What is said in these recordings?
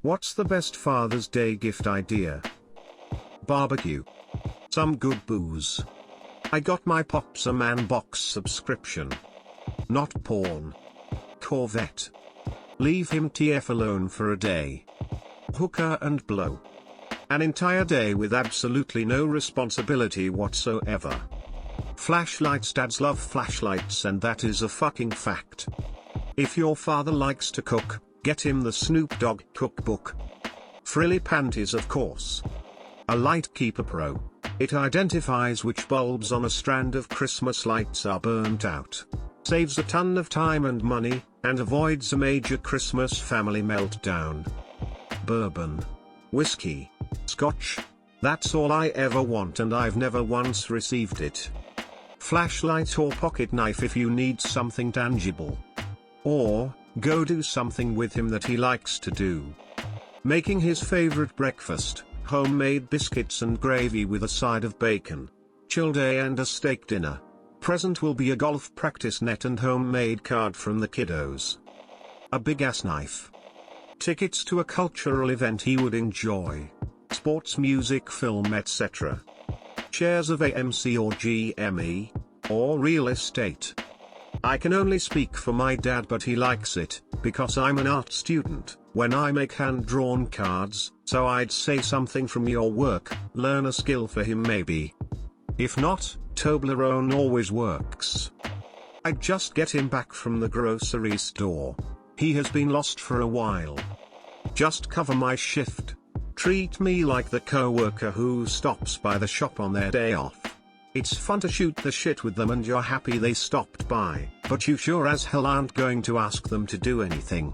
What's the best Father's Day gift idea? Barbecue. Some good booze. I got my Pops a Man box subscription. Not porn. Corvette. Leave him TF alone for a day. Hooker and blow. An entire day with absolutely no responsibility whatsoever. Flashlights. Dads love flashlights, and that is a fucking fact. If your father likes to cook, get him the Snoop Dogg cookbook. Frilly panties, of course. A Light Keeper Pro. It identifies which bulbs on a strand of Christmas lights are burnt out. Saves a ton of time and money, and avoids a major Christmas family meltdown. Bourbon. Whiskey. Scotch. That's all I ever want, and I've never once received it. Flashlight or pocket knife if you need something tangible. Or, go do something with him that he likes to do. Making his favorite breakfast, homemade biscuits and gravy with a side of bacon. Chill day and a steak dinner. Present will be a golf practice net and homemade card from the kiddos. A big ass knife. Tickets to a cultural event he would enjoy. Sports, music, film, etc. Shares of AMC or GME, or real estate. I can only speak for my dad, but he likes it, because I'm an art student, when I make hand-drawn cards, so I'd say something from your work, learn a skill for him maybe. If not, Toblerone always works. I'd just get him back from the grocery store. He has been lost for a while. Just cover my shift. Treat me like the coworker who stops by the shop on their day off. It's fun to shoot the shit with them and you're happy they stopped by, but you sure as hell aren't going to ask them to do anything.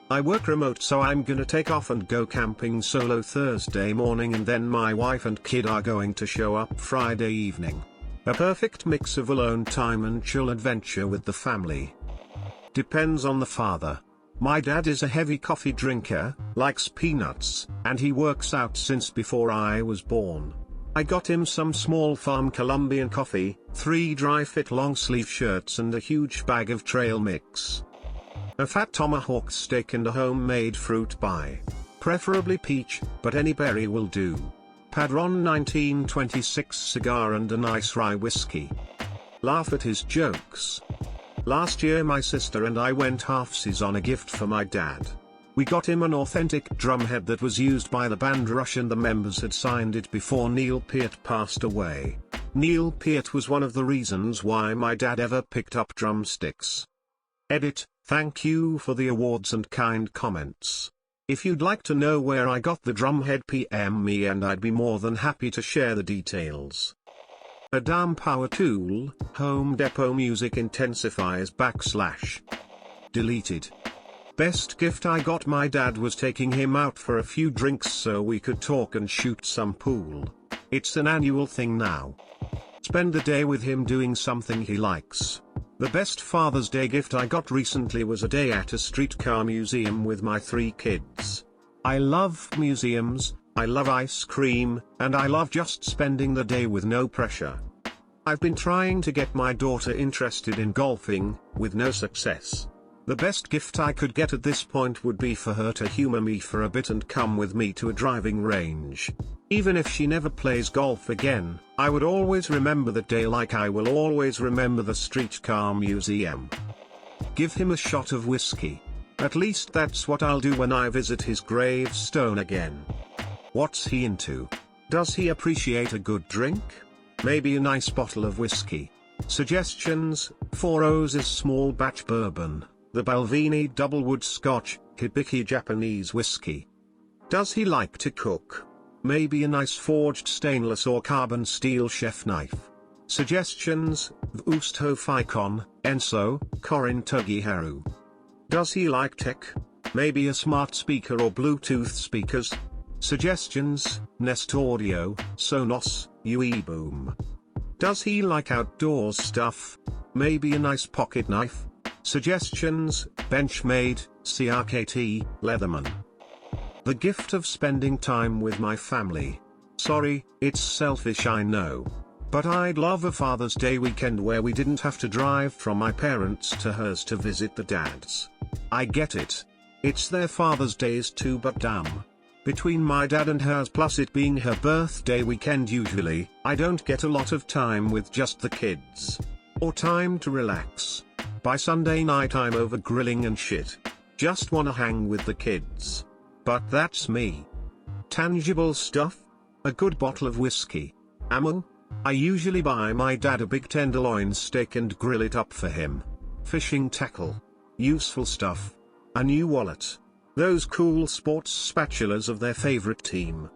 I work remote, so I'm gonna take off and go camping solo Thursday morning, and then my wife and kid are going to show up Friday evening. A perfect mix of alone time and chill adventure with the family. Depends on the father. My dad is a heavy coffee drinker, likes peanuts, and he works out since before I was born. I got him some small farm Colombian coffee, 3 dry fit long sleeve shirts and a huge bag of trail mix. A fat tomahawk steak and a homemade fruit pie. Preferably peach, but any berry will do. Padron 1926 cigar and a nice rye whiskey. Laugh at his jokes. Last year my sister and I went halfsies on a gift for my dad. We got him an authentic drumhead that was used by the band Rush, and the members had signed it before Neil Peart passed away. Neil Peart was one of the reasons why my dad ever picked up drumsticks. Edit, thank you for the awards and kind comments. If you'd like to know where I got the drumhead, PM me and I'd be more than happy to share the details. A damn power tool, Home Depot music intensifiers / deleted. Best gift I got my dad was taking him out for a few drinks so we could talk and shoot some pool. It's an annual thing now. Spend the day with him doing something he likes. The best Father's Day gift I got recently was a day at a streetcar museum with my 3 kids. I love museums, I love ice cream, and I love just spending the day with no pressure. I've been trying to get my daughter interested in golfing, with no success. The best gift I could get at this point would be for her to humor me for a bit and come with me to a driving range. Even if she never plays golf again, I would always remember that day like I will always remember the streetcar museum. Give him a shot of whiskey. At least that's what I'll do when I visit his gravestone again. What's he into? Does he appreciate a good drink? Maybe a nice bottle of whiskey. Suggestions: 4 O's small batch bourbon, the Balvenie Doublewood Scotch, Hibiki Japanese whiskey. Does he like to cook? Maybe a nice forged stainless or carbon steel chef knife. Suggestions: Vusto Ficon, Enso, Corin Togiharu. Does he like tech? Maybe a smart speaker or Bluetooth speakers. Suggestions: Nest Audio, Sonos, UE Boom. Does he like outdoors stuff? Maybe a nice pocket knife. Suggestions: Benchmade, CRKT, Leatherman. The gift of spending time with my family. Sorry, it's selfish, I know. But I'd love a Father's Day weekend where we didn't have to drive from my parents to hers to visit the dads. I get it. It's their Father's Days too, but damn. Between my dad and hers plus it being her birthday weekend usually, I don't get a lot of time with just the kids. Or time to relax. By Sunday night I'm over grilling and shit. Just wanna hang with the kids. But that's me. Tangible stuff? A good bottle of whiskey. Ammo? I usually buy my dad a big tenderloin steak and grill it up for him. Fishing tackle. Useful stuff. A new wallet. Those cool sports spatulas of their favorite team.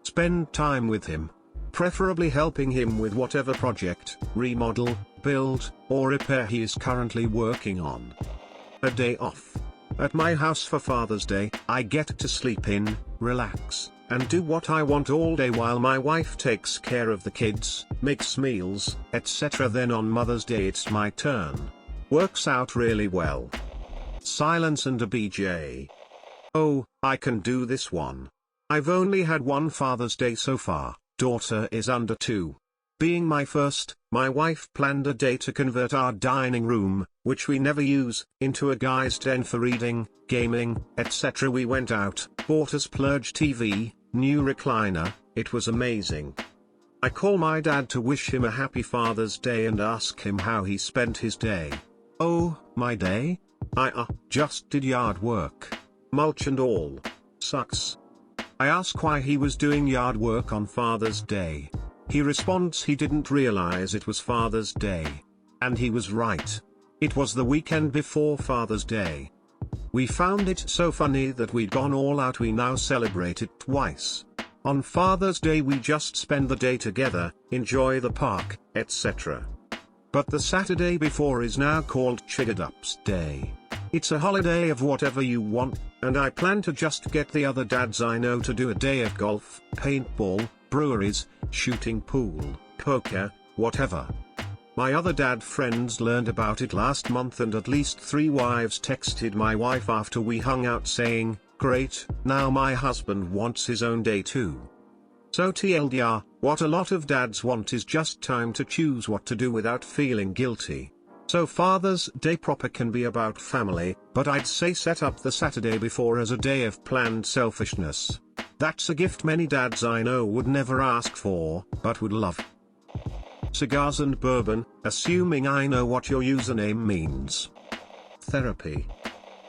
Spend time with him. Preferably helping him with whatever project, remodel, build, or repair he is currently working on. A day off. At my house for Father's Day, I get to sleep in, relax, and do what I want all day while my wife takes care of the kids, makes meals, etc. Then on Mother's Day it's my turn. Works out really well. Silence and a BJ. Oh, I can do this one. I've only had one Father's Day so far, daughter is under 2. Being my first, my wife planned a day to convert our dining room, which we never use, into a guy's den for reading, gaming, etc. We went out, bought a splurge TV, new recliner, it was amazing. I call my dad to wish him a happy Father's Day and ask him how he spent his day. Oh, my day? I just did yard work. Mulch and all. Sucks. I ask why he was doing yard work on Father's Day. He responds he didn't realize it was Father's Day. And he was right. It was the weekend before Father's Day. We found it so funny that we'd gone all out. We now celebrate it twice. On Father's Day we just spend the day together, enjoy the park, etc. But the Saturday before is now called Chiggered Ups Day. It's a holiday of whatever you want, and I plan to just get the other dads I know to do a day of golf, paintball, breweries, shooting pool, poker, whatever. My other dad friends learned about it last month and at least 3 wives texted my wife after we hung out saying, "Great, now my husband wants his own day too." So TLDR, what a lot of dads want is just time to choose what to do without feeling guilty. So Father's Day proper can be about family, but I'd say set up the Saturday before as a day of planned selfishness. That's a gift many dads I know would never ask for, but would love. Cigars and bourbon, assuming I know what your username means. Therapy.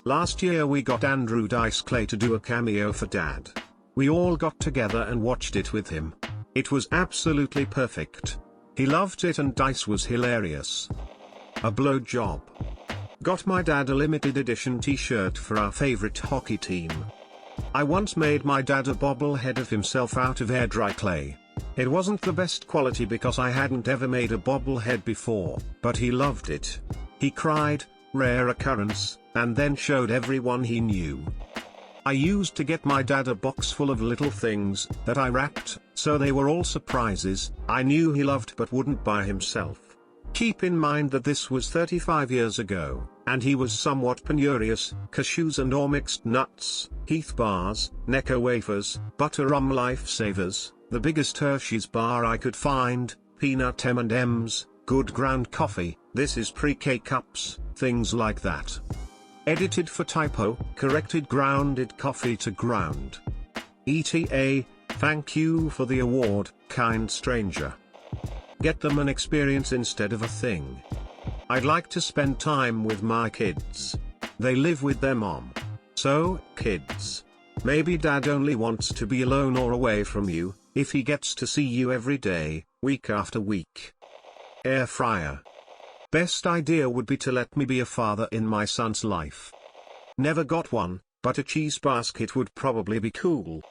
Last year we got Andrew Dice Clay to do a cameo for Dad. We all got together and watched it with him. It was absolutely perfect. He loved it and Dice was hilarious. A blowjob. Got my dad a limited edition t-shirt for our favorite hockey team. I once made my dad a bobblehead of himself out of air dry clay. It wasn't the best quality because I hadn't ever made a bobblehead before, but he loved it. He cried, rare occurrence, and then showed everyone he knew. I used to get my dad a box full of little things that I wrapped, so they were all surprises I knew he loved but wouldn't buy himself. Keep in mind that this was 35 years ago, and he was somewhat penurious. Cashews and or mixed nuts, Heath bars, Necco wafers, butter rum lifesavers, the biggest Hershey's bar I could find, peanut M&Ms, good ground coffee, this is pre-K cups, things like that. Edited for typo, corrected grounded coffee to ground. ETA, thank you for the award, kind stranger. Get them an experience instead of a thing. I'd like to spend time with my kids. They live with their mom. So, kids. Maybe dad only wants to be alone or away from you, if he gets to see you every day, week after week. Air fryer. Best idea would be to let me be a father in my son's life. Never got one, but a cheese basket would probably be cool.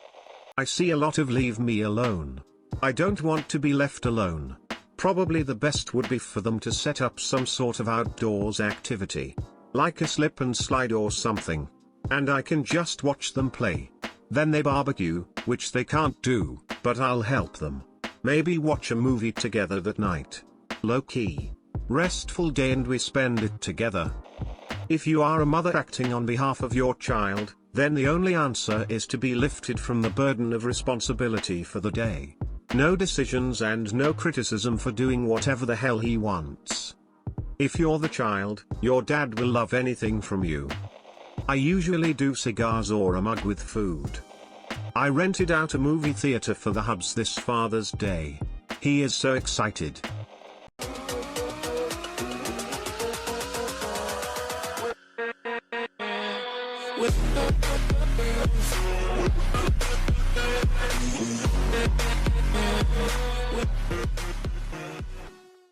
I see a lot of leave me alone. I don't want to be left alone. Probably the best would be for them to set up some sort of outdoors activity. Like a slip and slide or something. And I can just watch them play. Then they barbecue, which they can't do, but I'll help them. Maybe watch a movie together that night. Low-key. Restful day and we spend it together. If you are a mother acting on behalf of your child, then the only answer is to be lifted from the burden of responsibility for the day. No decisions and no criticism for doing whatever the hell he wants. If you're the child, your dad will love anything from you. I usually do cigars or a mug with food. I rented out a movie theater for the hubs this Father's Day. He is so excited. With